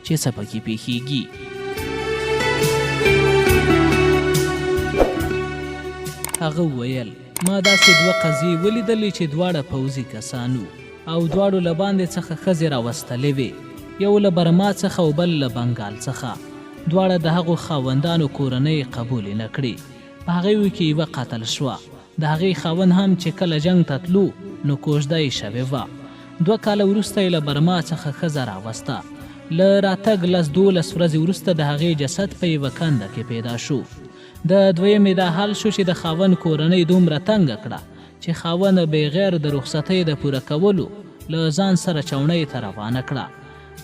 چې څه پکې پیښیږي. هغه وویل ما داسې 2 قضیې ولیدلې چې دواړه پوځي کسانو او دواړو له باندې څخه ښځې راوستلې وې، یو له برما څخه او بل له بنګال څخه. دواړه د هغو خاوندانو کورنۍ قبولې نه کړې. په هغوی کې یوه قتل شوه. د هغې خاوند هم چې کله جنګ ته تلو نو کوژده یې شوې وه. 2 کاله وروسته یې له برما څخه ښځه راوسته. له راتګ 10-12 ورځې وروسته د هغې جسد په یوه کنده کې پیدا شو. د دویمې دا حال شو چې د خاوند کورنۍ دومره تنګه کړه چې خاوند بغیر د رخصتۍ د پوره کولو له ځان سره چاونۍ ته روانه کړه.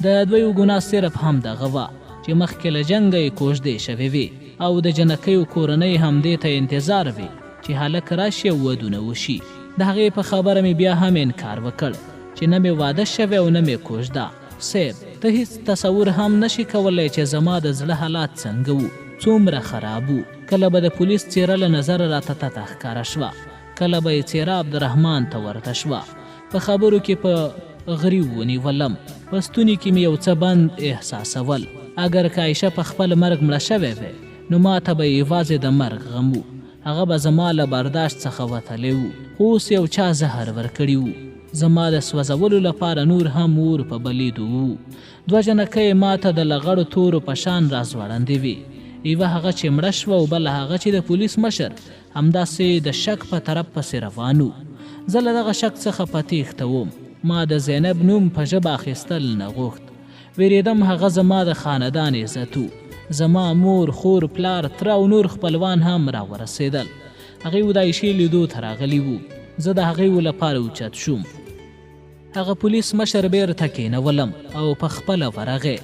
د دویو ګناه صرف هم دغه وه چې مخکې له جنګه یې کوژدې شوې وې او د جنکیو کورنۍ همدې ته انتظار وې چې هلک راشي او ودونه وشي. د هغې په خبره مې بیا هم انکار وکړ چې نه مې واده شوی او نه مې کوژده. صیب ته هیڅ تصور هم نشي کولی چې زما د زړه حالات څنګه وو، څومره خراب وو. کله به د پولیس څیره له نظره راته تته ښکاره شوه، کله به یې څیره عبدالرحمن ته ورته شوه. په خبرو کې په غریو ونیولم، په ستوني کې مې یو څه بند احساسول. اگر که عایشه په خپل مرګ مړه شوې وې نو ما ته به یوازې د مرګ غم وو. هغه به زما له برداشت څخه وتلی وو. خو اوس یو چا زهر ورکړي وو. زما د سوځولو لپاره نور هم اور په بلیدو وو. 2 جنکۍ ما ته د لغړو تورو په شان راځوړندې وې. یوه هغه چې مړه شوه او بله هغه چې د پولیس مشر همداسې د شک په طرف پسې روان وو. زه له دغه شک څخه په تېښته وم. ما د زینب نوم په ژبه اخیستل نه غوښت. ویرېدم هغه زما د خاندان عزت وو. زما مور، خور، پلار، تره او نور خپلوان هم راورسېدل. هغوی د عایشې لیدو ته راغلي وو. زه د هغوی لپاره اوچت شوم. هغه پولیس مشر بیرته کېنولم او په خپله ورغې.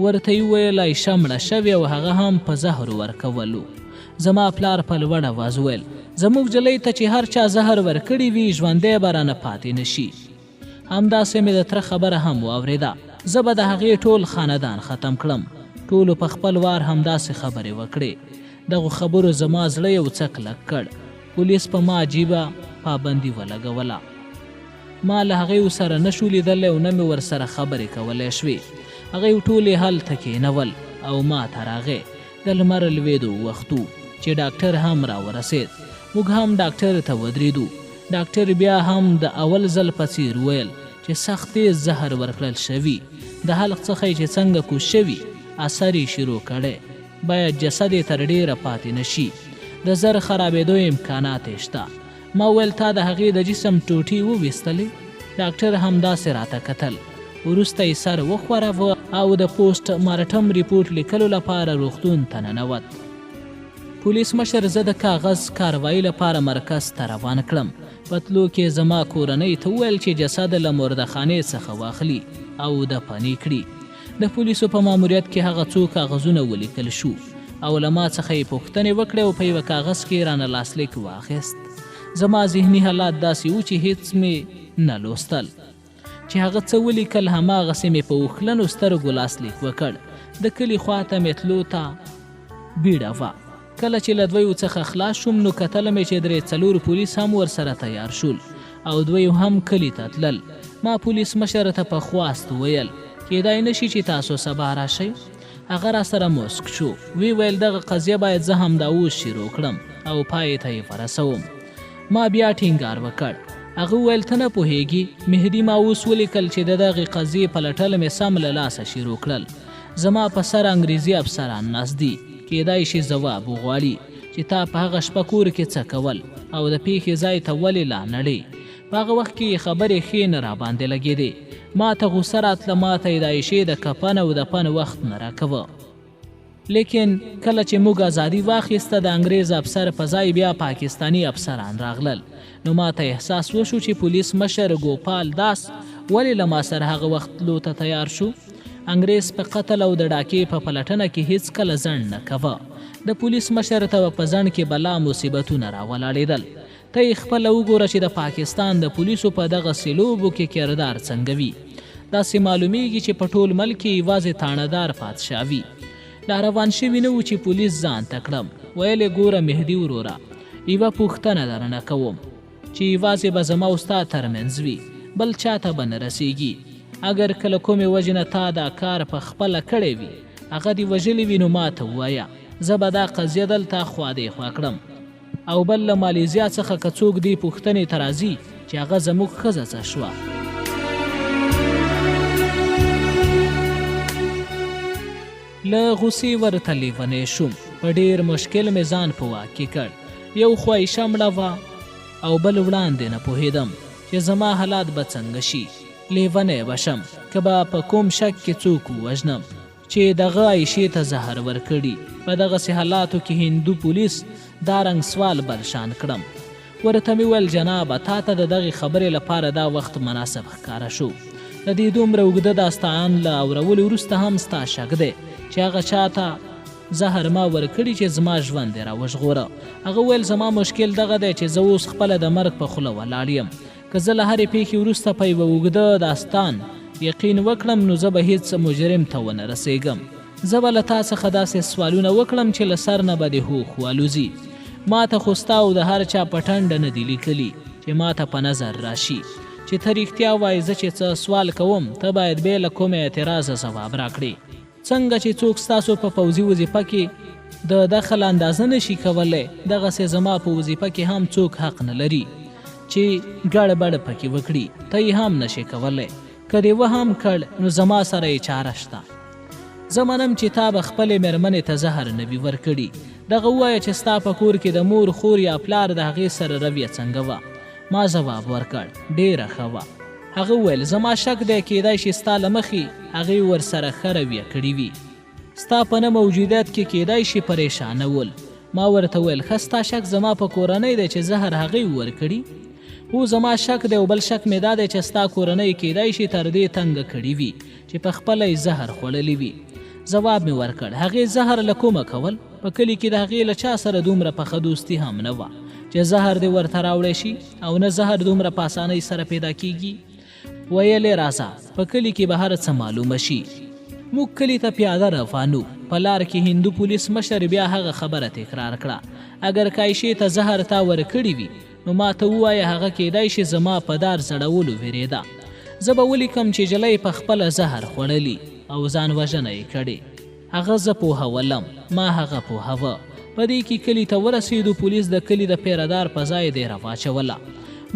ورته یې وویل عایشه مړه شوې او هغه هم په زهر ورکولو. زما پلار په لوړ اواز وویل زموږ جلۍ ته چې هر چا زهر ورکړي وي ژوندی به رانه پاتې نه شي. همداسې مې د تره خبره هم واورېده. زه به د هغې ټول خاندان ختم کړم. ټولو په خپل وار همداسې خبرې وکړې. دغو خبرو زما زړه یو څه کلک کړ. پولیس په ما عجیبه پابندي ولګوله. ما له هغې سره نه شو لیدلی او نه مې ورسره خبرې کولی شوې. هغوی ټولې هلته کېنول او ما ته راغې. د لمر لوېدو وخت و چې ډاکټر هم راورسېد. موږ هم ډاکټر ته ودرېدو. ډاکټر بیا هم د اول ځل په څېر ویل چې سخت تیز زهر ورکړل شوي. د حلق څخه چې څنګه کوز شوي اثر یې شروع کړی. باید جسد یې تر ډېره پاتې نه شي. د زر خرابېدو امکانات یې شته. ما ویل تا د هغې د جسم ټوټې وویستلې؟ ډاکټر همداسې راته کتل. وروسته یې سر وښوراوه او د پوسټ مارټم ریپورټ لیکلو لپاره روغتون ته ننوت. پولیس مشر زه د کاغذ کاروایي لپاره مرکز ته روان کړم. په تلو کې زما کورنۍ ته وویل چې جسد له مردخانې څخه واخلي او دفنې کړي. د پولیسو په ماموریت کې هغه څو کاغذونه ولیکل شو او له ما څخه یې پوښتنې وکړې او په یوه کاغذ کې رانه لاسلیک واخیست. زما ذهني حالات داسې وو چې هیڅ مې نه لوستل. چې هغه څه ولیکل هماغسې مې په اوښلنو سترګو لاسلیک وکړ. د کلي خواته مې تلو ته بیړه وه. کله چې له دویو څخه خلاص شوم نو کتله مې چې 3-4 پولیس هم ورسره تیار شول او دوی هم کلي ته تلل. ما پولیس مشر ته په خواست ویل کېدای نشي چې تاسو سبا راشئ. هغه را سره موسک شو. وی ویل دغه قضیه باید زه همدا اوس شروع کړم او پای ته یې ورسوم. ما بیا ټینګار وکړ. هغه ویل ته نه پوهېږي مهدي ما اوس ولیکل چې د دغې قضیې پلټل مې سم له لاسه شروع کړل. زما په سر انګریزي افسران ناست دي. کېدای شي ځواب وغواړي چې تا په هغه شپه کور کې څه کول او د پیښې ځای ته ولې لا نړې. په هغه وخت کې خبرې ښې نه راباندې لګېدې. ما ته غوسه راتله. ما ته یې د عایشې د کفن او دفن وخت نه راکوه. لیکن کله چې موږ ازادي واخیسته د انګریز افسر په ځای بیا پاکستاني افسران راغلل. نو ما ته احساس وشو چې پولیس مشر ګوپال داس ولې له ما سره هغه وخت تلو ته تیار شو. انګریز په قتل او د ډاکې په پلټنه کې هیڅ کله ځنډ نه کوه. د پولیس مشر ته په ځنډ کې بلا مصیبتونه راولاړېدل. ته یې خپله وګوره چې د پاکستان د پولیسو په دغه سلوبو کې کردار څنګه وي. داسې معلومیږي چې په ټول ملک کې یوازې تاڼهدار پادشاه وي. لا روان شوي نه و چې پولیس ځان ته کړم. ویلې ګوره مهدي وروره یوه پوښتنه درنه کوم چې یوازې به زما او ستا ترمنځ وي، بل چاته به نه رسېږي. اگر کله کومې وجې نه تا دا کار په خپله کړی وي هغه دې وژلی وي نو ما ته ووایه زه به دا قضیه دلته خوا کړم او بل له مالیزیا څخه که څوک دې پوښتنې ته راځي چې هغه زموږ ښځه څه شوه. له غوسې ورته لیونی شوم. په ډېر مشکل مې ځان په واک کې کړ. یو خوا عایشه مړه وه او بل وړاندې نه پوهېدم چې زما حالات به څنګه شي. لیونی به شم که به په کوم شک کې څوک ووژنم چې دغه عایشې ته زهر ورکړي. په دغسې حالاتو کې هندو پولیس دا رنګ سوال برشان کړم. ورته مې ویل جنابه تا ته د دغې خبرې لپاره دا وخت مناسب ښکاره شو. د دې دومره اوږده داستان له اورولو وروسته هم ستا شک دی چې هغه چا ته زهر ما ورکړي چې زما ژوند یې راوژغوره. هغه ویل زما مشکل دغه دی چې زه اوس خپله د مرګ په خوله ولاړ یم. که زه له هرې پیښې وروسته په یوه اوږده داستان یقین وکړم نو زه به هیڅ مجرم ته ونه رسېږم. زه به له تا څخه داسې سوالونه وکړم چې له سر نه به دې هوښ والوځي. ما ته خو ستا او د هر چا په ټنډه نه دي لیکلي چې ما ته په نظر راشي چې ته رښتیا وایې. زه چې څه سوال کوم ته باید بې له کومې اعتراضه ځواب راکړې. څنګه چې څوک ستاسو په پوځي وظیفه کې د دخل اندازه نشي کولی دغسې زما په وظیفه کې هم څوک حق نه لري چې ګړبړ پکې وکړي. ته یې هم نشي کولی. که دې و هم کړ نو زما سره یې چاره شته. زه منم چې تا به خپلې مېرمنې ته زهر نه وي ورکړي. دغه ووایه چې ستا په کور کې د مور خور یا پلار د هغې سره رویه څنګه وه. ما ځواب ورکړ ډېره ښه وه. هغه وویل زما شک دی کیدای شي ستا له مخې هغې ورسره ښه رویه کړې وي. ستا په نه موجودیت کې کیدای شي پریشانه ول. ما ورته ویل ښه ستا شک زما په کورنۍ دی چې زهر هغې ورکړي. هو زما شک دی او بل شک مې دا دی چې ستا کورنۍ کیدای شي تر دې تنګه کړې وي چې په خپله یې زهر خوړلی وي. ځواب مې ورکړ هغې زهر له کومه کول. په کلي کې د هغې له چا سره دومره پخه دوستي هم نه وه چې زهر دې ورته راوړی شي او نه زهر دومره په اسانۍ سره پیدا کیږي. ویلې راځه په کلي کې به هر څه معلومه شي. موږ کلي ته پیاده روانو. په لار کې هندو پولیس مشر بیا هغه خبره تکرار کړه. اگر که عایشې ته زهر تا ورکړي وي نو ما ته ووایه هغه کیدای شي زما په دار زړولو ویرېده. زه به ولیکم چې جلۍ په خپله زهر خوړلي او ځان وژنه یې کړې. هغه زه پوهولم. ما هغه پوهوه. په دې کې کلي ته ورسېدو. پولیس د کلي د پیردار په ځای دې راواچوله.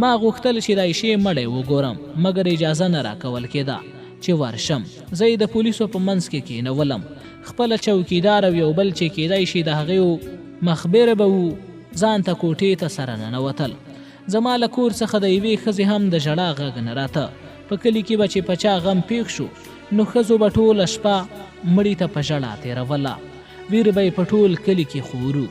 ما غوښتل چې د عایشې مړی وګورم مګر اجازه نه راکول کېده چې ورشم. زه یې د پولیسو په منځ کې کېنولم. خپله چوکیدار او یو بل چې کیدای شي د هغې مخبر به وو ځان ته کوټې ته سره ننوتل. زما له کور څخه د یوې ښځې هم د ژړا غږ نه راته. په کلي کې به چې په چا غم پېښ شو نو ښځو به ټوله شپه مړي ته په ژړا تېروله. ویر به یې په ټول کلي کې خورو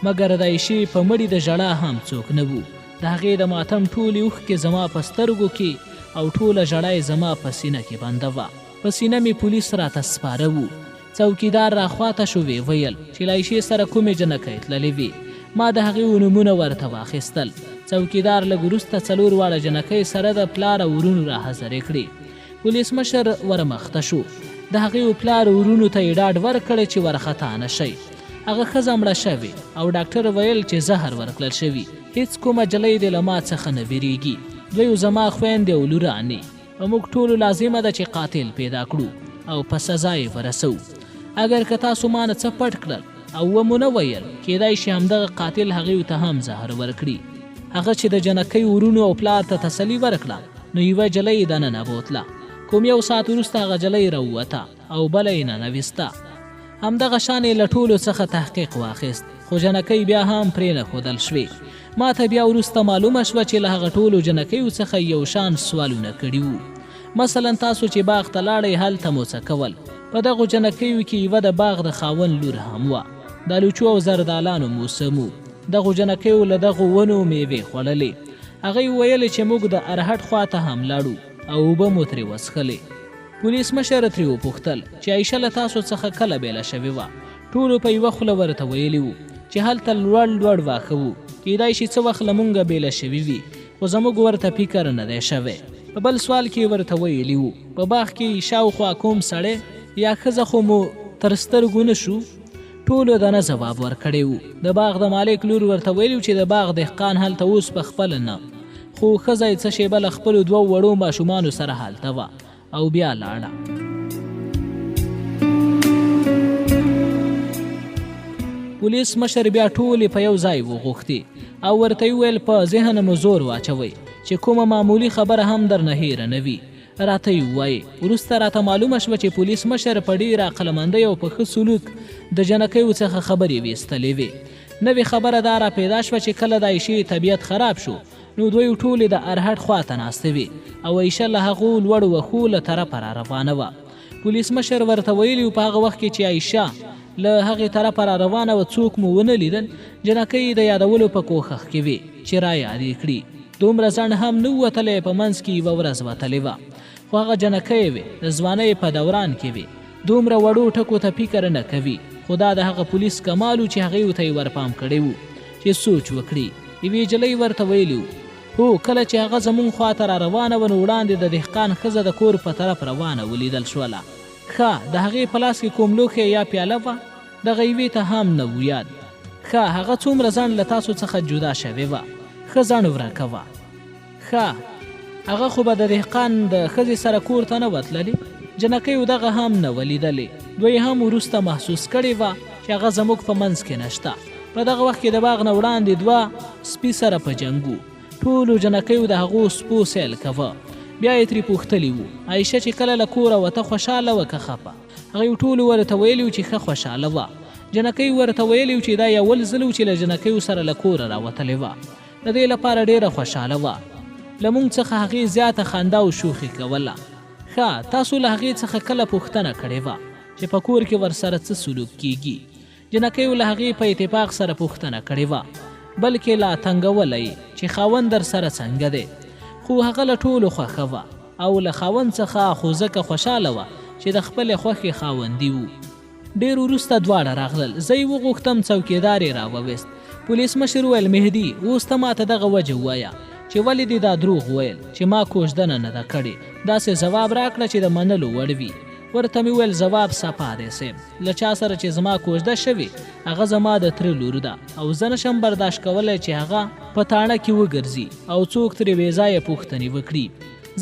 مګر د عایشې په مړي د ژړا هم څوک نه وو. د هغې د ماتم ټولې اوښکې زما په سترګو کې او ټوله ژړا یې زما په سینه کې بنده وه. په سینه مې پولیس راته سپاره وو. څوکیدار راخواته شو ویې ویل چې له عایشې سره کومې جنکۍ تللې وې. ما د هغې نومونه ورته واخیستل. څوکیدار لږ وروسته 4 واړه جنکۍ سره د پلار او ورونو راحضرې کړې. پولیس مشر ورمخته شو. د هغې پلار ورونو ته یې ډاډ ورکړی چې ورخطا نه شئ. هغه ښځه مړه شوې او ډاکټر ویل چې زهر ورکړل شوي. هیڅ کومه جلۍ دې له ما څخه نه ویریږي. دوی زما خویندې او لورانې. په موږ ټولو لازمه ده چې قاتل پیدا کړو او په سزا یې ورسو. اگر که تاسو ما نه څه پټ کړل او ومو نه ویل کیدای شي همدغه قاتل هغې ته هم زهر ورکړي. هغه چې د جنکۍ ورونو او پلار ته تسلي ورکړه نو یوه جلۍ دننه بوتله. کوم 1 ساعت وروسته هغه جلۍ راووته او بله یې ننویسته. همدغه شان یې له ټولو څخه تحقیق واخیست خو جنکۍ بیا هم پرې نښودل شوې. ما ته بیا وروسته معلومه شوه چې له هغه ټولو جنکیو څخه یو شان سوالونه کړي وو. مثلا تاسو چې باغ ته لاړئ هلته مو څه کول. په دغو جنکیو کې یوه د باغ د خاوند لور هم وه. د الوچو او زردالانو موسم و. دغو جنکیو له دغو ونو میوې خوړلې. هغې ویلې چې موږ د ارهټ خواته هم لاړو او اوبه مو ترې وڅښلې. پولیس مشر ترې وپوښتل چې عایشه له تاسو څخه کله بیله شوې وه. ټولو په یوه خوله ورته ویلي وو چې هلته لوړ واښه وو. کیدای شي څه وخت له مونږه بیله شوي وي خو زموږ ورته فکر نه دی شوی. په بل سوال کې ورته ویلي وو په باغ کې شاوخوا کوم سړی یا ښځه خو مو تر سترګو نه شو. ټولو دنه ځواب ورکړی وو. د باغ د مالک لور ورته ویلي چې د باغ دهقان هلته اوس په خپله نه خو ښځه یې څه شیبه له خپلو 2 وړو ماشومانو سره هلته وه او بیا لاړه. پولیس مشر بیا ټولې په یو ځای وغوښتې او ورته یې وویل په ذهن مو زور واچوئ چې کومه معمولي خبره هم درنه هیره نه وي. راته یې ووایي. وروسته راته معلومه شوه چې پولیس مشر په ډېره عقلمندۍ او په ښه سلوک د جنکیو څخه خبرې ویستلې وې. نوې خبره دا را پیدا شوه چې کله د عایشې طبیعت خراب شو نو دوی ټولې د ارهډ خواته ناستې وې او عایشه له هغو لوړو وښو له طرفه را روانه وه. پولیس مشر ورته ویلي و په هغه وخت کې چې عایشه له هغې طرفه را روانه وه څوک مو ونه لیدل. جنکۍ د یادولو په کوښښ کې وې چې را یاد یې کړي. دومره ځنډ هم نه وتلی، په منځ کې یوه ورځ وتلې وه خو هغه جنکۍ وې د ځوانۍ په دوران کې وې. دومره وړو ټکو ته فکر نه کوي. خو دا د هغه پولیس کمال و چې هغې ته یې ورپام کړی و چې سوچ وکړي. یوې جلۍ ورته ویلي و هو کله چې هغه زمونږ خواته را روانه وه نو وړاندې د دهقان ښځه د کور په طرف روانه ولیدل شوله. ښه د هغې په لاس کې کوم لوښی یا پیاله وه دغه یوې ته هم نه و یاد. ښه هغه څومره ځنډ له تاسو څخه جدا شوې وه. ښه ځنډ ورکه وه. ښه هغه خو به د دهقان د ښځې سره کور ته نه وتللې. جنکیو دغه هم نه ولیدلې. دوی هم وروسته محسوس کړې وه چې هغه زموږ په منځ کې نشته. په دغه وخت کې د باغ نه وړاندې دوه سپي سره په جنګ وو. ټولو جنکیو د هغو سپو سیل کوه. بیا یې ترې پوښتلي وو عایشه چې کله له کوره وته خوشحاله وه که خفه. هغوی ټولو ورته ویلي وو چې ښه خوشحاله وه. جنکۍ ورته ویلي وو چې دا یول ځل و چې له جنکیو سره له کوره راوتلې وه. د دې لپاره ډېره خوشحاله وه. له موږ څخه هغې زیاته خندا او شوخي کوله. ښه تاسو له هغې څخه کله پوښتنه کړې وه چې په کور کې ورسره څه سلوک کیږي؟ جنکیو له هغې په اتفاق سره پوښتنه کړې وه بلکې لا تنګوله یې چې خاوند در سره څنګه دی. خو هغه له ټولو خوښه وه او له خاوند څخه خو ځکه خوشحاله وه چې د خپلې خوښې خاوندي وو. ډېر وروسته دواړه راغلل. زه یې وغوښتم څوکیدار یې راوویست. پولیس مشر وویل مهدي اوس ته ماته دغه وجه ووایه چې ولې دې دا دروغ ویل چې ما کوژدنه نه ده کړې. داسې ځواب راکړه چې د منلو وړ وي. ورته مې وویل ځواب صفا دی صاحب. له چا سره چې زما کوژده شوې هغه زما د تره لور ده او زه نشم برداشت کولی چې هغه په تاڼه کې وګرځي او څوک ترې بې ځایه پوښتنې وکړي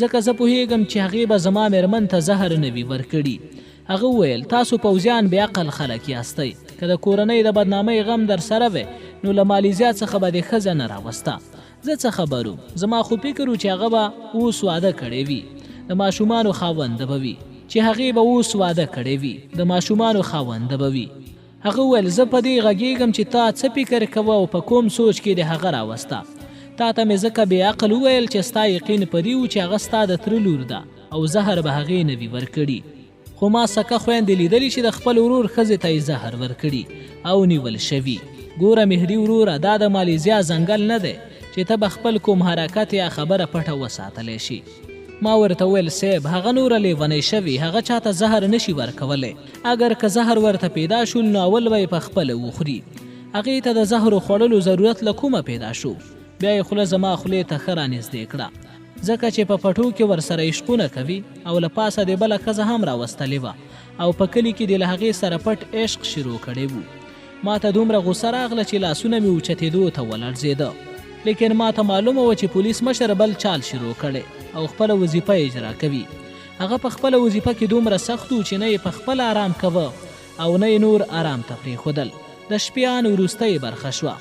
ځکه زه پوهیږم چې هغې به زما مېرمن ته زهر نه وي ورکړي. هغه وویل تاسو پوځیان بې عقل خلک یاستئ. که د کورنۍ د بدنامۍ غم در سره وی نو له مالیزیا څخه به دې ښځه نه راوسته. زه څه خبر وم؟ زما خو فکر و چې هغه به اوس واده کړی وي د ماشومانو خاونده به وي چې هغې به اوس واده کړی وي د ماشومانو خاونده به وي. هغه وویل زه په دې غږېږم چې تا څه فکر کوه او په کوم سوچ کې د هغه راوسته. تا ته مې ځکه بې عقل وویل چې ستا یقین په دې و چې هغه ستا د تره لور ده او زهر به هغې نه وي ورکړي. خو ما سکه خویندې لیدلي چې د خپل ورور ښځې ته یې زهر ورکړي او نیول شوي. ګوره مهدي وروره دا د مالیزیا ځنګل نه دی چې ته به خپل کوم حرکت یا خبره پټه وساتلی شي. ما ورته ویل صاحب هغه نوره لیونی شوي هغه چاته زهر نشي ورکولی. اگر که زهر ورته پیدا شول نو اول به یې پخپله وخوري. هغې ته د زهرو خوړلو ضرورت له کومه پیدا شو؟ بیا یې خوله زما خولې ته ښه رانږدې کړه ځکه چې په پټو کې ورسره عشقونه کوي او له پاسه د بله ښځه هم راوستلې وه او په کلي کې د له هغې سره پټ عشق شروع کړی و. ما ته دومره غوسه راغله چې لاسونه مې اوچتېدو ته ولړزېده. لیکن ما ته معلومه وه چې پولیس مشر بل چال شروع کړی او خپله وظیفه اجرا کوي. هغه په خپله وظیفه کې دومره سخت و چې نه یې په خپله آرام کوه او نه یې نور آرام ته پرېښودل. د شپیان وروستۍ برخه شوه.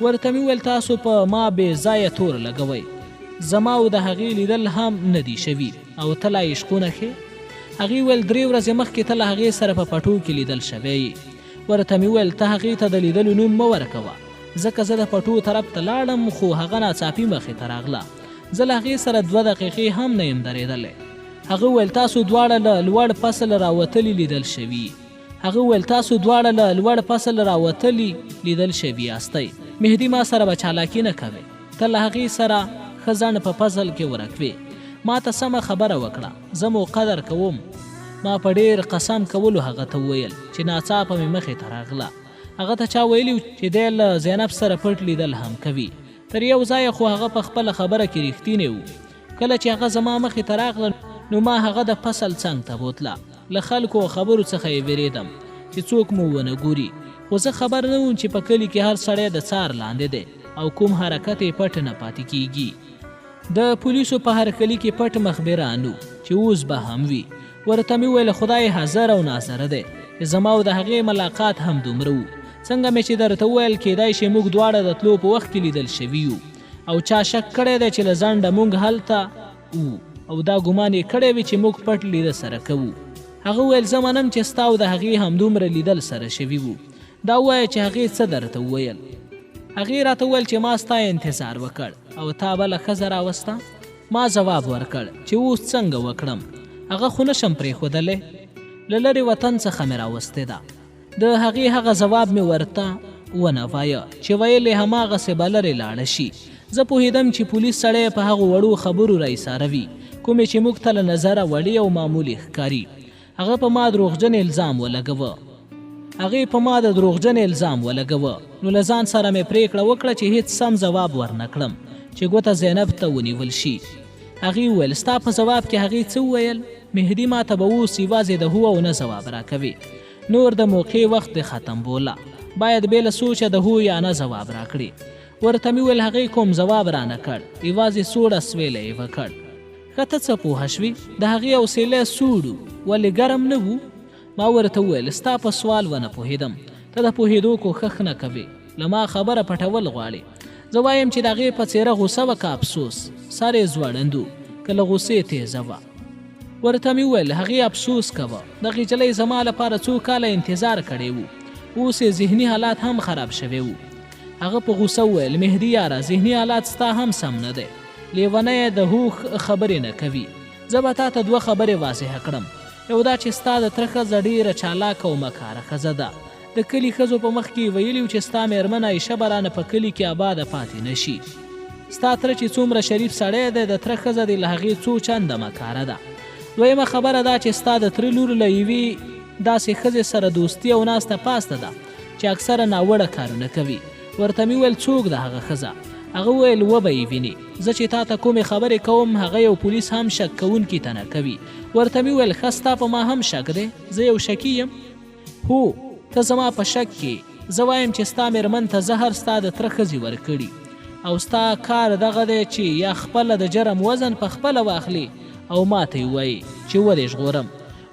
ورته مې وویل تاسو په ما بې ځایه تور لګوئ. زما او د هغې لیدل هم نه دي شوي او ته لا عشقونه ښې؟ هغې ویل 3 ورځې مخکې ته له هغې سره په پټو کې لیدل شوی یې. ورته مې وویل ته هغې ته د لیدلو نوم مه ورکوه ځکه زه د پټو طرف ته لاړم خو هغه ناڅاپي مخې ته راغله. زه له هغې سره 2 دقیقې هم نه یم درېدلی. هغه ویل تاسو دواړه له لوړ فصل راوتلي لیدل شوي. هغه ویل تاسو دواړه له لوړ فصل راوتلي لیدل شوي یاستئ. مهدي ما سره به چالاکي نه کوې. ته له هغې سره ښه ځنډ په فصل کې ورکوې. ما ته سمه خبره وکړه. زه مو قدر کوم. ما په ډېر قسم کولو هغه ته وویل چې ناڅاپه مې مخې ته راغله. هغه ته چا ویلي چې دی له زینب سره پټ لیدل هم کوي. تر یو ځایه خو هغه په خپله خبره کې رښتینی و. کله چې هغه زما مخې ته راغله نو ما هغه د فصل څنګ ته بوتله. له خلکو او خبرو څخه یې وېرېدم چې څوک مو ونه ګوري. خو زه خبر نه وم چې په کلي کې هر سړی د څار لاندې دی او کوم حرکت یې پټ نه پاتې کیږي. د پولیسو په هر کلي کې پټ مخبران و چې چې اوس به هم وي. ورته مې وویل خدای حاضر او ناظره دی چې زما او د هغې ملاقات هم دومره و. څنګه مې چې درته وویل کیدای شي موږ دواړه د تلو په وخت کې لیدل شوي یو او چا شک کړی دی چې له ځنډه موږ هلته وو او دا ګمان یې کړی وي چې موږ پټ لیده سره کوو. هغه وویل زه منم چې ستا او د هغې همدومره لیدل سره شوي وو. دا ووایه چې هغې څه درته وویل؟ هغې راته وویل چې ما ستا انتظار وکړ او تا بله ښځه راوسته. ما ځواب ورکړ چې اوس څنګه وکړم، هغه خو نشم پرېښودلی، له لرې وطن څخه مې راوستې ده. د هغې هغه ځواب مې ورته ونه وایه چې ویل یې هماغسې به لرې لاړه شي. زه پوهېدم چې پولیس سړی په هغو وړو خبرو راایساروي کومې چې موږ ته له نظره وړې او معمولي ښکاري. هغه په ما دروغجن الزام ولګوه. نو له ځان سره مې پرېکړه وکړه چې هېڅ سم ځواب ورنه کړم چې ګوته زینب ته ونیول شي. هغې وویل ستا په ځواب کې هغې څه وویل؟ مهدي ما ته به اوس یوازې د هو او نه ځواب راکوي. نور د موقع وخت د ختم بوله، باید بې له سوچه د هو یا نه ځواب راکړي. ورته مې وویل هغې کوم ځواب رانه کړ، یوازې سوړ اسویلی یې وکړ. ښه ته څه پوهه شوې؟ د هغې حوصلی سوړ و، ولې ګرم نه و؟ ما ورته وویل ستا په سوال ونه پوهېدم، ته د پوهېدو کوښښ نه کوې، له ما خبره پټول غواړې. زه وایم چې د هغې په څېره غوسه وه که افسوس، سر یې ځوړند و که له غوسې تیزه وه. ورته مې وویل هغې افسوس کوه، دغې نجلۍ زما لپاره څو کاله انتظار کړی و، اوس یې ذهني حالات هم خراب شوی و. هغه په غوسه وویل مهدي یاره ذهني حالات ستا هم سم نه دی، لیونی د هوښ خبرې نه کوي. زه به تا ته دوه خبرې واضحه کړم. یو دا چې ستا د تره ښځه ډېره چالاکه او مکاره ښځه ده. د کلي ښځو په مخ کې ویلي چې ستا مېرمن عایشه به رانه په کلي کې آباده پاتې نه شي. ستا تره چې څومره شریف سړی دی، د تره ښځه دې له هغې څو چنده مکاره ده. دویمه خبره دا چې ستا د تره لور له یوې داسې ښځې سره دوستي او ناسته پاسته ده چې اکثره ناوړه کارونه کوي. ورته مې وویل څوک ده هغه ښځه؟ هغه وویل وبه یې ویني. زه چې تا ته کومې خبرې کوم هغه یو پولیس هم شک کوونکي ته نه کوي. ورته مې وویل ښه ستا په ما هم شک دی؟ زه یو شکي یم؟ هو ته زما په شک کې. زه وایم چې ستا مېرمن ته زهر ستا د تره ښځې ورکړي او ستا کار دغه دی چې یا خپله د جرم وزن په خپله واخلي او ما ته یې ووایي چې ودې ژغورم.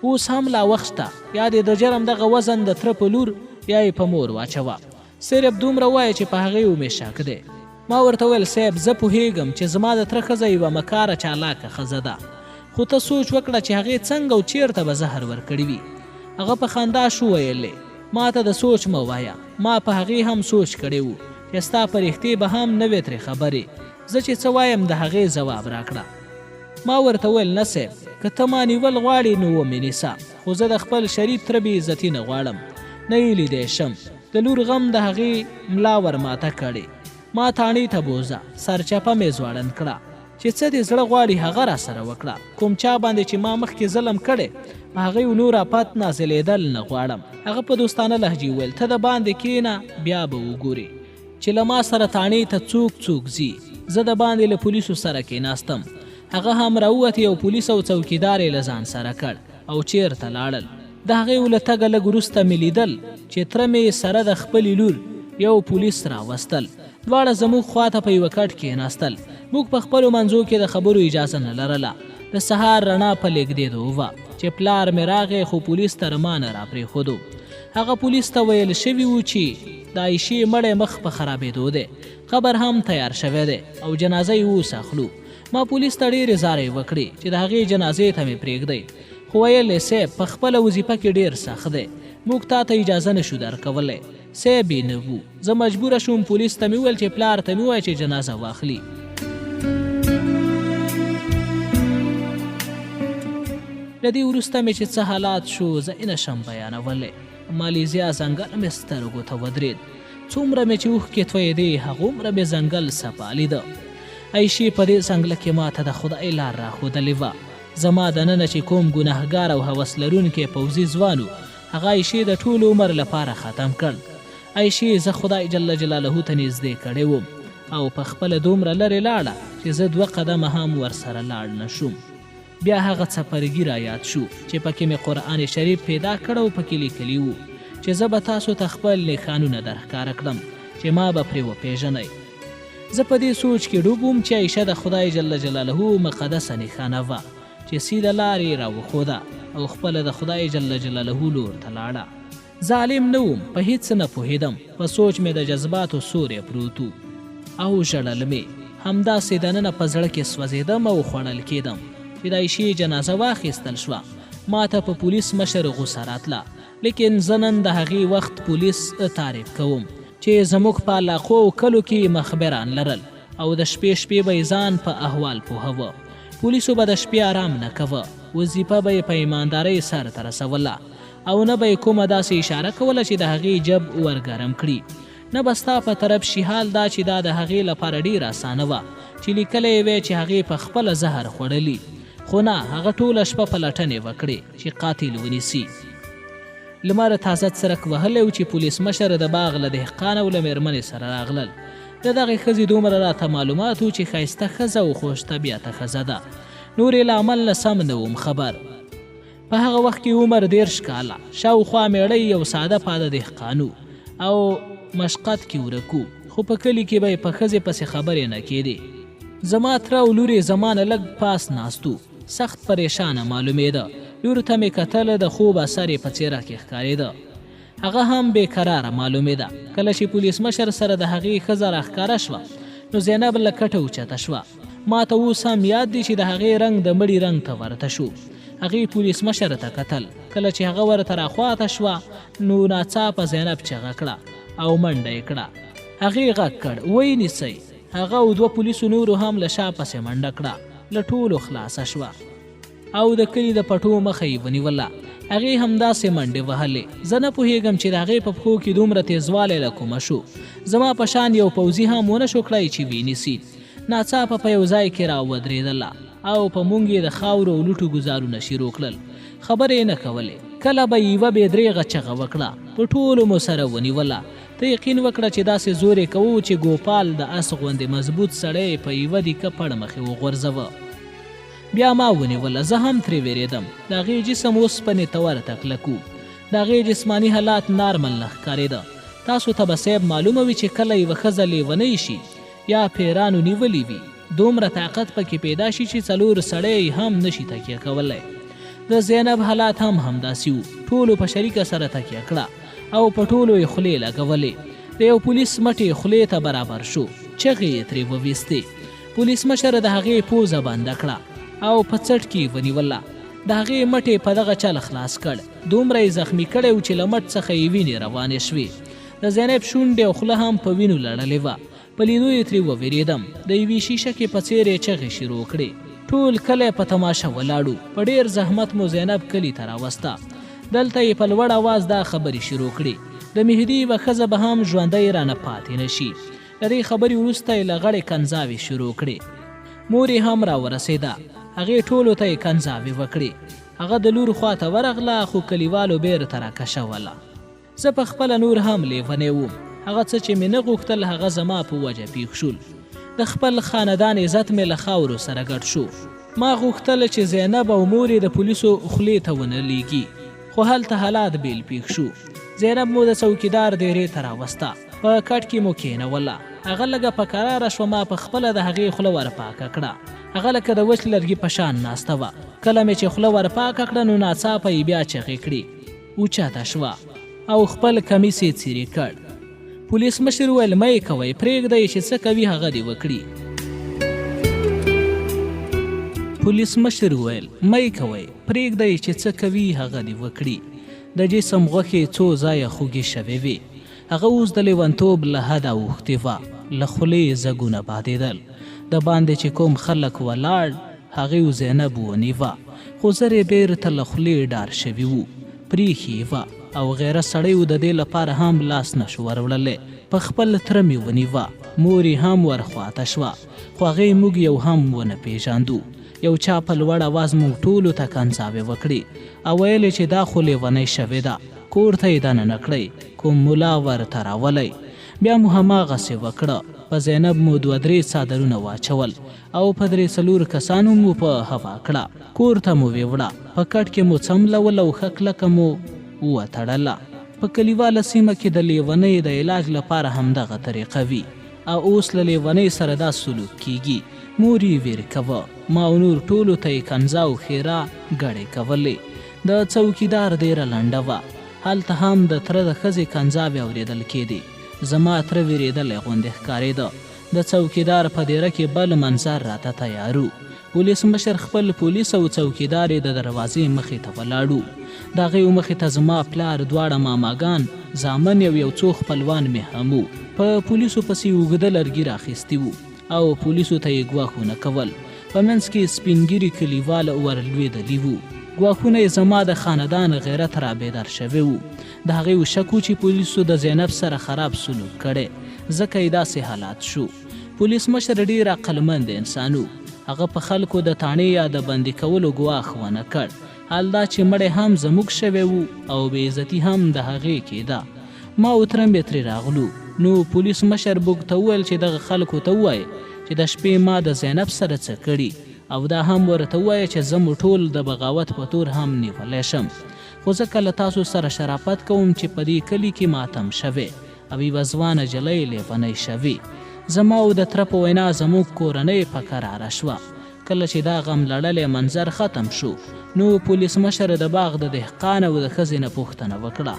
اوس هم لا وخت شته، یا دې د جرم دغه وزن د تره په لور یا یې په مور واچوه. صرف دومره وایه چې په هغې ومې شک دی. ما ورته ویل صاحب زه پوهېږم چې زما د تره ښځه یوه مکاره چالاکه ښځه ده، خو ته سوچ وکړه چې هغې څنګه او چېرته به زهر ورکړي وي. هغه په خندا شو ویلې ما ته د سوچ مه وایه، ما په هغې هم سوچ کړی و چې ستا په رښتې به هم نه وې ترې خبرې. زه چې څه وایم د هغې ځواب راکړه. ما ورته ویل نه صاحب که ته ما نیول غواړې نو ومې نیسه، خو زه د خپل شریف تره بې عزتي نه غواړم، نه یې لیدی شم. د لور غم د هغې ملا ور ماته کړې. ما تاڼې ته بوزه، سرچپه مې ځوړند کړه چې څه دې زړه غواړي هغه را سره وکړه. کوم چا باندې چې ما مخکې ظلم کړی په هغې نور آفت نازلېدل نه غواړم. هغه په دوستانه لهجې وویل ته د باندې کښېنه بیا به وګورې چې له ما سره تاڼې ته څوک ځي. زه د باندې له پولیسو سره کېناستم. هغه هم راووت، یو پولیس او څوکیدار یې له ځان سره کړ او چېرته لاړل. د هغې له تګه لږ وروسته مې لیدل چې تره مې سره د خپلې لور یو پولیس راوستل. دواړه زموږ خواته په یوه کټ کېناستل. موږ په خپلو منځو کې د خبرو اجازه نه لرله. د سهار رڼا په لېږدېدو وه چې پلار مې راغی خو پولیس تر ما نه راپرېښودو. هغه پولیس ته ویل شوي و چې د عایشې مړی مخ په خرابېدو دی، قبر هم تیار شوی دی او جنازه یې اوس اخلو. ما پولیس ته ډېرې زارۍ وکړې چې د هغې جنازې ته مې پرېږدئ، خو ویل یې صاحب په خپله وظیفه کې ډېر سخت دی، موږ تا ته اجازه نشو درکولی. صاحب یې نه وو. زه مجبوره شوم پولیس ته مې وویل چې پلار ته مې ووایه چې جنازه واخلي. له دې وروسته مې چې څه حالات شو زه یې نشم بیانولی. مالیزیا ځنګل مې سترګو ته ودرېد. څومره مې چې اوښکې تویېدې هغومره مې ځنګل څپه لیده. عایشې په دې څنګله کې ما ته د خدای لار راښودلې وه. زما دننه چې کوم ګناهګار او هوس لرونکی پوځي ځوان و هغه عایشې د ټول عمر لپاره ختم کړ. عایشې زه خدای جل جلاله ته نږدې کړی وم او په خپله دومره لرې لاړه چې زه 2 قدمه هم ورسره لاړ نه شوم. بیا هغه څپرګي را یاد شو چې پکې مې قرآن شریف پیدا کړ او پکې لیکلي وو چې زه به تاسو ته خپل نښانونه درښکاره کړم چې ما به پرې وپېژنئ. زه په دې سوچ کې ډوب وم چې عایشه د خدای جل جلاله مقدسه نښانه وه چې سیده لار یې راوښوده او خپله د خدای جل جلاله لور ته لاړه. ظالم نه وم، په هیڅ نه پوهېدم، په سوچ مې د جذباتو سوری پروت و او ژړل مې. همداسې دننه په زړه کې سوځېدم او خوړل کېدم چې د عایشې جنازه واخیستل شوه. ما ته په پولیس مشر غوسه راتله، لیکن زه نن د هغې وخت پولیس تعریف کوم چې زموږ په علاقو او کلو کې مخبران لرل او د شپې به یې ځان په احوال پوهوه. پولیسو به د شپې آرام نه کوه، وظیفه به یې په ایماندارۍ سر ته رسوله او نه به یې کومه داسې اشاره کوله چې د هغې جب ورګرم کړي. نه به ستا په طرف شي. حال دا چې دا د هغې لپاره ډېره اسانه وه چې لیکلی یې وی چې هغې په خپله زهر خوړلي، خو نه، هغه ټوله شپه پلټنې وکړې چې قاتل ونیسي. لمر تازه څرک وهلی و چې پولیس مشر د باغ له دهقان او له مېرمنې سره راغلل. د دغې ښځې دومره راته معلومات و چې ښایسته ښځه او خوش طبیعته ښځه ده. نور یې له عمل نه سم نه وم خبر. په هغه وخت کې عمر 13 کاله، شاوخوا مېړی یو ساده پاده دهقان او مشقت کې ورکو، خو په کلي کې به یې په ښځې پسې خبرې نه کېدې. زما تره او لور یې زما نه لږ پاس ناستو، سخت پریشانه معلومېده. لور ته مې کتله، د خوب اثر یې په څېره کې ښکارېده. هغه هم بېقراره معلومېده. کله چې پولیس مشر سره د هغې ښځه راښکاره شوه نو زینب له کټه اوچته شوه. ما ته اوس هم یاد دی چې د هغې رنګ د مړي رنګ ته ورته شو. هغې پولیس مشر ته کتل. کله چې هغه ورته راخواته شوه نو ناڅاپه زینب چغه کړه او منډه یې کړه. هغې غږ کړ، ویې نیسئ. هغه او 2 پولیسو نورو هم له شا پسې منډه کړه. له ټولو خلاصه شوه او د کلي د پټو مخه یې ونیوله. هغې همداسې منډې وهلې. زه نه پوهېږم چې د هغې په پښو کې دومره تیزوالی له کومه شو. زما په شان یو پوځي هم ونه شو کړی چې ویې نیسي. ناڅاپه په یو ځای کې راودرېدله او په موږ یې د خاورو او لوټو ګزارونه شروع کړل. خبرې یې نه کولې. کله به یوه بې درېغه چغه وکړه، په ټولو مو سره ونیوله. ته یقین وکړه چې داسې زور یې کوو چې ګوپال د اس غوندې مضبوط سړی په یوه دیکه پړ مخې وغورځوه. بیا ما ونیوله. زه هم ترې وېرېدم. د هغې جسم اوسپنې ته ورته کلک و. د هغې جسماني حالات نارمل نه ښکارېده. تاسو ته به صیب معلومه وي چې کله یوه ښځه لیونۍ شي یا پیرانو نیولې وي، دومره طاقت پکې پیدا شي چې 4 سړی هم نشي تکیه کولی. د زینب حالات هم همداسې وو. ټولو په شریکه سره تکیه کړه او په ټولو یې خولې لګولې. د یو پولیس مټې خولې ته برابر شو. چغې یې ترې وویستې. پولیس مشر د هغې پوزه بنده کړه او په څټ کې ونیوله. د هغې مټې په دغه چل خلاص کړ. دومره یې زخمي کړی و چې له مټ څخه یې وینې روانې شوې. د زینب شونډې او خوله هم په وینو لړلې وه. په لیدو یې ترې ووېرېدم. د یوې شیشه کې په څېر یې چغې شروع کړې. ټول کلی په تماشه ولاړو. په ډېر زحمت مو زینب کلي ته راوسته. دلته یې په لوړ اواز دا خبرې شروع کړې: د مهدي یوه ښځه به هم ژوندی رانه پاتې نه شي. د دې خبرې وروسته یې له غړې کنځاوې شروع کړې. مور یې هم راورسېده. هغې ټولو ته یې کنځاوې وکړې. هغه د لور خواته ورغله، خو کلیوالو بیرته راکشوله. زه په خپله نور هم لیونی وم. هغه څه چې مې نه غوښتل هغه زما په وجه پیښ شول. د خپل خاندان عزت مې له خاورو سره ګډ شو. ما غوښتل چې زینب او مور یې د پولیسو خولې ته ونه لیږي، خو هلته حالات بیل پیښ شو. زینب مو د څوکیدار دیرې ته راوسته. په کټ کې مو کېنوله. هغه لږه په کراره شوه. ما په خپله د هغې خوله ورپاکه کړه. هغه لکه د وچ لرګي په شان ناسته وه. کله مې چې خوله ورپاکه کړه نو ناڅاپه یې بیا چغې کړې. اوچته شوه او خپل کمیس یې څیرې کړ. پولیس مشر وویل: مه یې کوئ، پرېږدئ چې څه کوي هغه دې وکړي. پولیس مشر وویل: مه یې کوئ، پرېږدئ چې څه کوي هغه دې وکړي. د جسم غوښې څو ځایه خوږې شوې وې. هغه اوس د لیونتوب له حده اوښتې وه. له خولې یې ځګونه بادېدل. د باندې چې کوم خلک ولاړ هغې زینب ونیوه، خو زر یې بېرته له خولې ډار شوي وو. پریښې یې وه او غیره سړی و د دې لپاره هم لاس نشو وروړلی. په خپل تره مې ونیوه. مور یې هم ورخواته شوه، خو هغې موږ یو هم ونه پېژاندو. یو چا په لوړ اواز موږ ټولو ته کنځاوې وکړې او ویل چې دا خو لیونۍ شوې ده، کور ته یې دننه کړئ، کوم ملا ورته راولی. بیا مو هماغسې وکړه. په زینب مو 2-3 څادرونه واچول او په 3-4 کسانو مو په هوا کړه. کور ته مو ویوړه. په کټ کې مو څملول او ښه کلکه مو وتړله. په کلیواله سیمه کې د لیونۍ د علاج لپاره همدغه طریقه وي او اوس له لیونۍ سره دا سلوک کیږي. مور یې ویرې کوه. ما او نور ټولو ته یې کنځا او ښېرا ګډې کولې. د څوکیدار ډېره لنډه وه. هلته هم د تره د ښځې کنځاوې اورېدل کېدې. زما تره وېرېدلی غوندې ښکارېده. د څوکیدار په دیره کې بل منظر راته تیار و. پولیس مشر خپل پولیس او څوکیدار یې د دروازې مخې ته ولاړ و. د هغې مخې ته زما پلار، دواړه ماماګان، زامن یو څو خپلوان مې هم وو. په پولیسو پسې اوږده لرګي راخیستي وو او پولیسو ته یې ګواښونه کول. په منځ کې سپینګیري کلیوال ورلوېدلي وو. ګواښونه یې زما د خاندان غیرت را بیدار شوی وو. د هغې شک و چې پولیسو د زینب سره خراب سلوک کړی، ځکه یې داسې حالات شو. پولیس مشر ډېر عقلمند انسان و. هغه په خلکو د تاڼې یا د بندي کولو ګواښ ونه کړ. حال دا چې مړی هم زموږ شوی و او بې عزتي هم د هغې کېده. ما او تره مې ترې راغلو. نو پولیس مشر موږ ته وویل چې دغه خلکو ته ووایه چې د شپې ما د زینب سره څه کړي، او دا هم ورته ووایه چې زه مو ټول د بغاوت په تور هم نیولی شم. خو زه له تاسو سره شرافت کوم چې په دې کلي کې ماتم شوی او یوه ځوانه جلۍ لیونۍ شوې. زما او د تره په وینا زموږ کورنۍ په کراره شوه. کله چې دا غم لړلی منظر ختم شو، نو پولیس مشر د باغ د دهقان او د ښځې نه پوښتنه وکړه.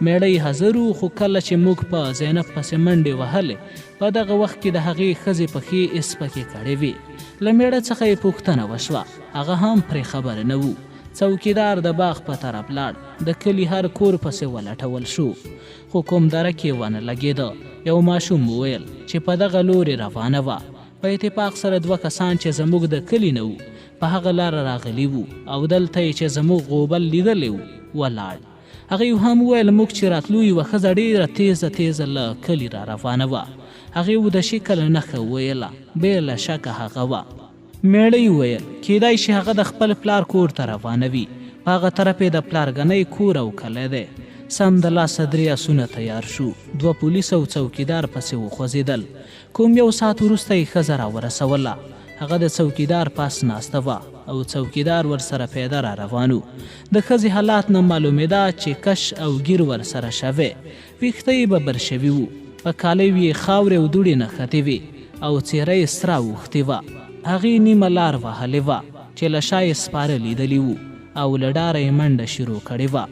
میړی حاضر و، خو کله چې موږ په زینب پسې منډې وهلې، په دغه وخت کې د هغې ښځې پښې اسپکې کړې وې. له میړه څخه یې پوښتنه وشوه، هغه هم پرې خبر نه و. څوکیدار د باغ په طرف لاړ. د کلي هر کور پسې ولټول شو، خو کوم درک یې ونه لګېده. یو ماشوم وویل چې په دغه لورې روانه وه. په اتفاق سره 2 کسان چې زموږ د کلي نه وو په هغه لاره راغلي وو او دلته یې چې زموږ غوبل لیدلی و ولاړ. هغې هم وویل موږ چې راتلو یوه ښځه ډېره تیزه له کلي را روانه وه. هغې د شکل نښه وویله، بې له شکه هغه وه. میړی وویل کیدای شي هغه د خپل پلار کور ته روانه وي. په هغه طرف یې د پلارګنۍ کور او کلی دی. سم د لاسه 3 آسونه تیار شو. 2 پولیس او څوکیدار پسې وخوځېدل. کوم 1 ساعت وروسته یې ښځه راورسوله. هغه د څوکیدار پاس ناسته وه او څوکیدار ورسره پیاده را روان و. د ښځې حالات نه معلومېده چې کش او ګیر ورسره شوی. ویښته یې ببر شوي وو. په کالیو یې خاورې او دوړې نښتې وې او څېره یې سره اوښتې وه. هغې نیمه لار وهلې وه چې له شا یې سپاره لیدلي وو او له ډاره یې منډه شروع کړې وه.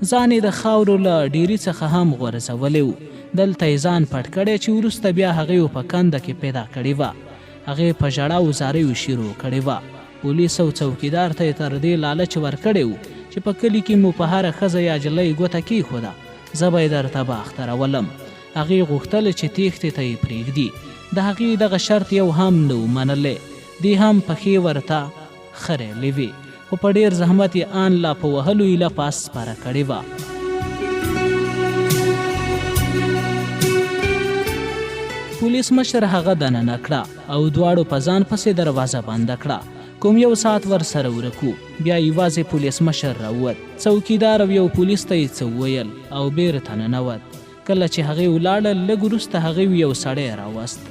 ځان یې د خاورو له ډیري څخه هم غورځولی و. دلته یې ځان پټ کړی چې وروسته بیا هغې په کنده کې پیدا کړې وه. هغې په ژړا او زاریو شروع کړې وه. پولیس او څوکیدار ته یې تر دې لالچ ورکړی و چې په کلي کې مو په هره ښځه یا جلۍ ګوته کېښوده، زه به یې درته باخترولم. هغې غوښتل چې تېښتې ته یې پرېږدي. د هغې دغه شرط یو هم نه و منلی. دې هم پښې ورته خریلې وې، خو په ډېر زحمت یې آن لا په وهلو ایله پاس سپاره کړې وه. پولیس مشر هغه دننه کړه او دواړو په ځان پسې دروازه بنده کړه. کوم 1 ساعت ورسره ورکو. بیا یوازې پولیس مشر راووت. څوکیدار او 1 پولیس ته یې څه وویل او بیرته ننوت. کله چې هغې ولاړل، لږ وروسته هغې 1 سړی راوست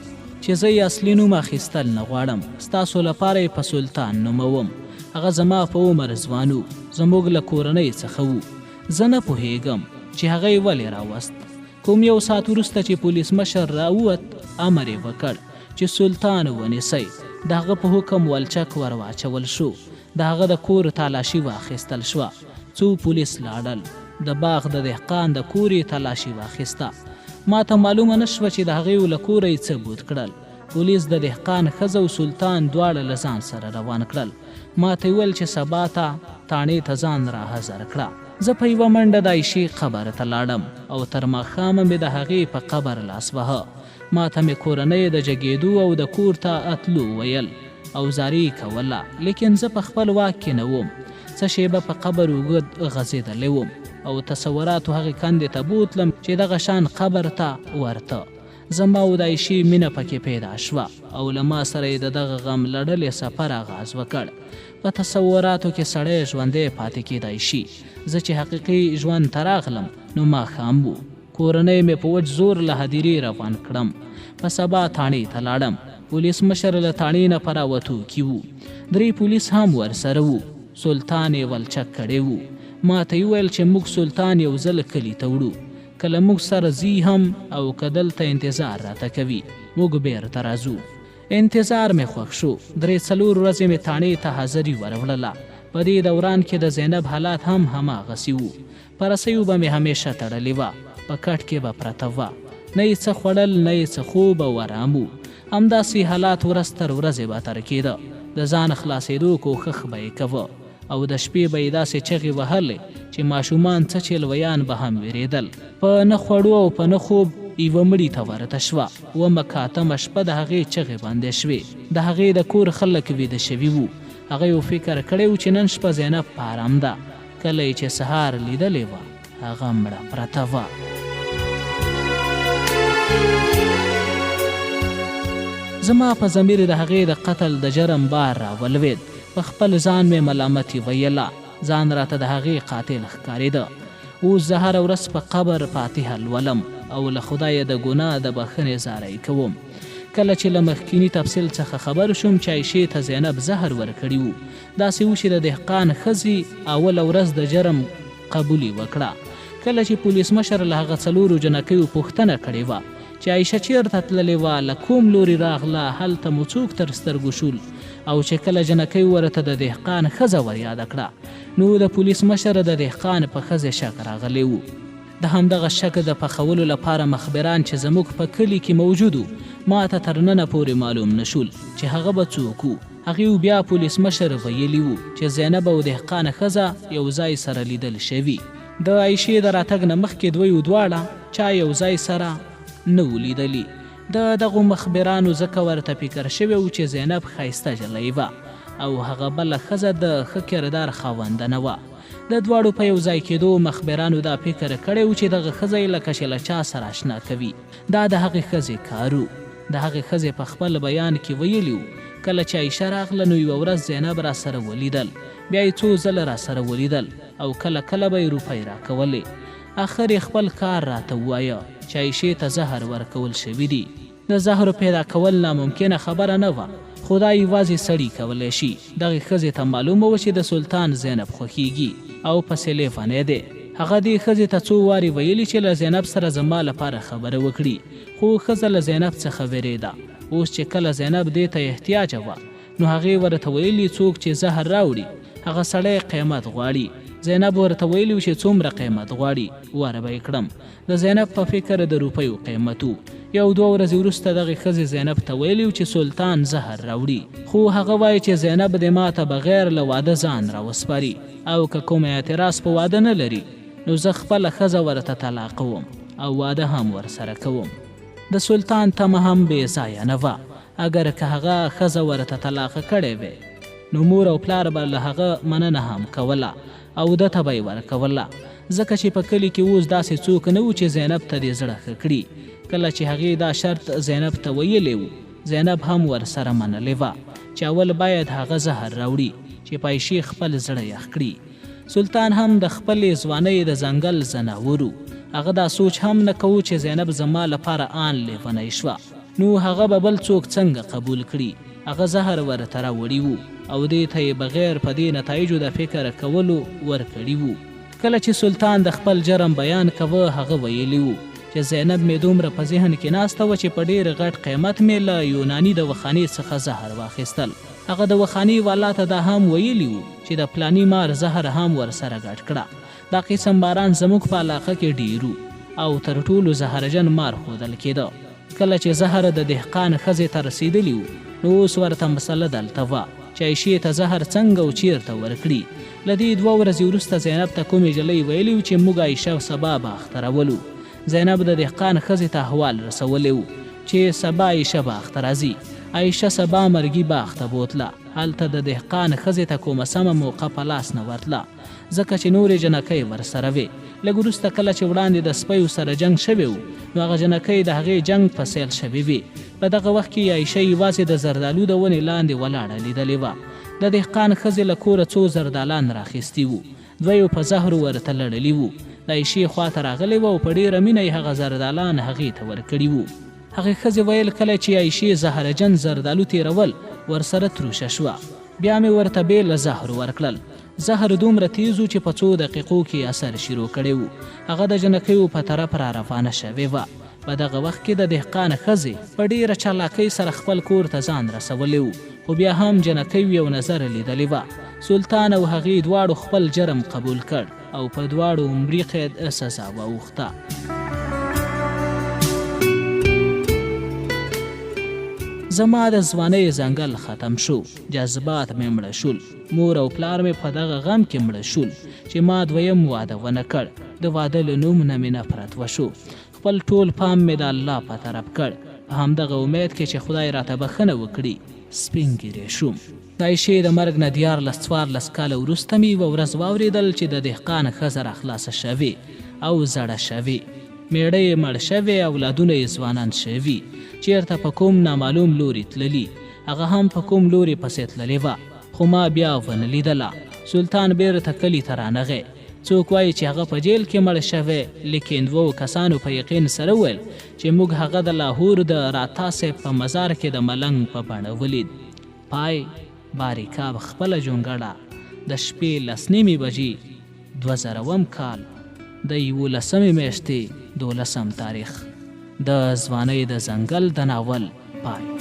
چې زه یې اصلي نوم اخیستل نه غواړم. ستاسو لپاره یې په سلطان نوموم. هغه زما په عمر ځوان و، زموږ له کورنۍ څخه و. زه نه پوهېږم چې هغه یې ولې راوست. کوم 1 ساعت وروسته چې پولیس مشر راووت، امر یې وکړ چې سلطان ونیسئ. د هغه په حکم ولچک ور واچول شو. د هغه د کور تالاشي واخیستل شوه. څو پولیس لاړل. د باغ د دهقان د کور یې تالاشي واخیسته. ما ته معلومه نه شوه چې د هغې له کوره یې څه بود کړل. پولیس د دهقان ښځه او سلطان دواړه له ځان سره روان کړل. ما ته ویل چې سبا ته تاڼې ته ځان را حاضر کړه. زه په 1 منډه د عایشې قبر ته لاړم او تر ماښامه مې د هغې په قبر لاس وهه. ما ته مې کورنۍ د جګېدو او د کور ته اتلو ویل او زاري کوله، لیکن زه په خپل واک کې نه وم. څه شیبه په قبر اوږد غځېدلی وم او تصوراتو هغې کندې ته بوتلم چې دغه شان قبر ته ورته. زما او د عایشې مینه پکې پیدا شوه او له ما سره یې د دغه غم لړلې سفر آغاز وکړ. په تصوراتو کې سړی ژوندی پاتې کېدای شي. زه چې حقیقي ژوند ته راغلم نو ماښام و. کورنۍ مې په وچ زور له هدیرې روان کړم. په سبا تاڼې ته لاړم. پولیس مشر له تاڼې نه په راوتو کې و. 3 پولیس هم ورسره وو. سلطان یې ولچک کړی و. ما ته یې ویل چې موږ سلطان یو ځل کلي ته وړو. کله موږ سره ځي هم او که دلته انتظار راته کوي، موږ بیرته راځو. انتظار مې خوښ شو. 3-4 ورځې مې تاڼې ته حاضري وروړله. په دې دوران کې د زینب حالات هم هماغسې وو. په رسیو به مې همیشه تړلې وه، په کټ کې به پرته وه، نه یې څه خوړل نه یې څه خوب او آرام وو. همداسې حالات ورځ تر ورځې بدتر کېده. د ځان خلاصېدو کوښښ به یې کوه او د شپې به یې داسې چغې وهلې چې ماشومان څه چلویان به هم وېرېدل. په نه خوړو او په نه خوب یوه مړي ته ورته شوه. 9 شپه د هغې چغې بندې شوې. د هغې د کور خلک ویده شوي وو. هغه یو فکر کړی و چې نن شپه زینب په ارام ده. کله یې چې سهار لیدلې وه هغه مړه پرته وه. زما په ضمیر د هغې د قتل د جرم بار راولوید. په خپل ځان مې ملامتي ویله. ځان راته د هغې قاتل ښکارېده. اوس زه هره ورځ په قبر فاتحه لولم او له خدایه د ګناه د بخښنې زاری کوم. کله چې له مخکیني تفصیل څخه خبر شوم چې عایشې ته زینب زهر ورکړي وو، داسې و چې د دهقان ښځې اوله ورځ د جرم قبولي وکړه. کله چې پولیس مشر له هغه 4 جنکیو پوښتنه کړې وه چې عایشه چیرته تللې وه، له کوم لوري راغله، هلته مو څوک تر سترګو شول، او چې کله جنکۍ ورته د دهقان ښځه ور یاده کړه، نو د پولیس مشر د دهقان په ښځې شک راغلی و. د همدغه شک د پخولو لپاره مخبران چې زموږ په کلي کې موجود وو ما ته تر ننه پورې معلوم نشول چې هغه به څوک وو. هغې بیا پولیس مشر ویلي وو چې زینب او دهقان ښځه یو ځای سره لیدل شوي. د عایشې د راتګ نه مخکې دوی دواړه چا یو ځای سره نه و لیدلي. د دغو مخبرانو ځکه ورته فکر شوی و چې زینب ښایسته جلۍ وه او هغه بله ښځه د ښه کردار خاوندنه وه. د دواړو په یو ځای کېدو مخبرانو دا فکر کړی و چې دغه ښځه یې لکه چې له چا سره اشنا کوي. دا د هغې ښځې کار و. د هغې ښځې په خپل بیان کې ویلي و کله چې عایشه راغله نو یوه ورځ زینب را سره ولیدل، بیا یې 2 ځله را سره ولیدل او کله کله به یې روپۍ راکولې. آخر یې خپل کار راته ووایه چې عایشې ته زهر ورکول شوي دي. د زهرو پیدا کول ناممکنه خبره نه وه، خو دا یوازې سړي کولی شي. دغې ښځې ته معلومه وه چې د سلطان زینب خوښیږي او پسې لیونی دی. هغه دې ښځې ته 2 وارې ویلي چې له زینب سره زما لپاره خبره وکړي، خو ښځه له زینب څخه وېرېده. اوس چې کله زینب دې ته احتیاجه وه نو هغې ورته ویلي څوک چې زهر راوړي هغه سړی قیمت غواړي. زینب ورته ویلي چې څومره قیمت غواړي واره به یې کړم. د زینب په فکر د روپیو قیمت و. 1-2 ورځې وروسته دغې ښځې زینب ته ویلي چې سلطان زهر راوړي، خو هغه وایي چې زینب دې ماته بغیر له واده ځان راوسپاري او که کوم اعتراض په واده نه لري نو زه خپله ښځه ورته طلاقوم او واده هم ورسره کوم. د سلطان تمه هم بې ځایه نه وه. اگر که هغه ښځه ورته طلاقه کړې وې نو مور او پلار به له هغه مننه هم کوله او ده ته به یې ورکوله، ځکه چې په کلي کې اوس داسې څوک نه و چې زینب ته دې زړه ښه کړي. کله چې هغې دا شرط زینب ته ویلی و زینب هم ورسره منلې وه چې اول باید هغه زهر راوړي چې پیسې خپل زړه یخ کړي. سلطان هم د خپلې ځوانۍ د ځنګل زناورو هغه دا سوچ هم نه کوو چې زینب زما لپاره آن لیونی شوه نو هغه به بل څوک څنګه قبول کړي. هغه زهر ورته راوړي وو او دې ته یې بغیر په دې نتایجو د فکر کولو ورکړي وو. کله چې سلطان د خپل جرم بیان کوه هغه ویلي وو چې زینب مې دومره په ذهن کې ناسته وه چې په ډېر غټ قیمت مې له یوناني د وخانې څخه زهر واخیستل. هغه د وخانې والا ته دا هم ویلي وو چې د پلاني مار زهر هم ورسره ګډ کړه. دا قسم باران زموږ په علاقه کې ډېرو او تر ټولو زهرجن مار ښودل کېده. کله چې زهر د دهقان ښځې ته رسېدلي وو نو اوس ورته مسله دلته وه چې عایشې ته زهر څنګه او چیرته ورکړي. له دې 2 ورځې وروسته زینب ته کومې جلۍ ویلي وو چې موږ عایشه سبا به اخترولو. زینب د دهقان ښځې ته احوال رسولی و چې سبا عایشه باغ ته راځي. عایشه سبا مرګي باغ ته بوتله. هلته د دهقان ښځې ته کومه سمه موقع په لاس نه ورتله ځکه چې نورې جنکۍ ورسره وې. لږ وروسته کله چې وړاندې د سپیو سره جنګ شوی و نو هغه جنکۍ د هغې جنګ په سیل شوې وې. په دغه وخت کې عایشه یوازې د زردالو د ونې لاندې ولاړه لیدلې وه. د دهقان ښځې له کوره 2 زردالان راخیستي وو، 2 په زهرو ورته لړلي وو. د عایشې خواته راغلی وه او په ډېره مینه یې هغه زردالان هغې ته ورکړي وو. هغې ښځې ویل کله چې عایشې زهرجن زردالو تېرول ورسره تروشه شوه. بیا مې ورته بېله زهر ورکړل. زهر دومره تیز و چې په 2 دقیقو کې اثر شروع کړی و. هغه د جنکیو په طرف را روانه شوې وه. په دغه وخت کې د دهقانه ښځې په ډېره چالاکۍ سره خپل کور ته ځان رسولی و، خو بیا هم جنکۍ یو نظر لیدلې وه. سلطان او هغې دواړو خپل جرم قبول کړ او په دواړو عمري قید سزا واوښته. زما د ځوانۍ ځنګل ختم شو، جذبات مې مړه شول، مور او پلار مې په دغه غم کې مړه شول چې ما دویم واده ونه کړ. د واده له نوم نه مې نفرت وشو. خپل ټول پام مې د الله په طرف کړ، په همدغه امید کې چې خدای راته بښنه وکړي سپین ږیری شوم. د عایشې د مرګ نه 14 کاله وروسته مې یوه ورځ واورېدل چې د دهقانه ښځه راخلاصه شوې او زړه شوې، میړه یې مړ شوی، اولادونه یې ځوانان شوي. چېرته په کوم نامعلوم لوري تللي، هغه هم په کوم لوري پسې تللې وه، خو ما بیا ونه لیدله. سلطان بیرته کلي ته رانغی. څوک وایي چې هغه په جیل کې مړ شوی، لیکن 2 کسانو په یقین سره وویل چې موږ هغه د لاهور د راتا صاحب په مزار کې د ملنګ په بڼه ولید. پای باریکا خپله جونګړه د شپې 10 بجې 2000 کال د 11 میاشتې 12 تاریخ د ځوانۍ د ځنګل د ناول پای.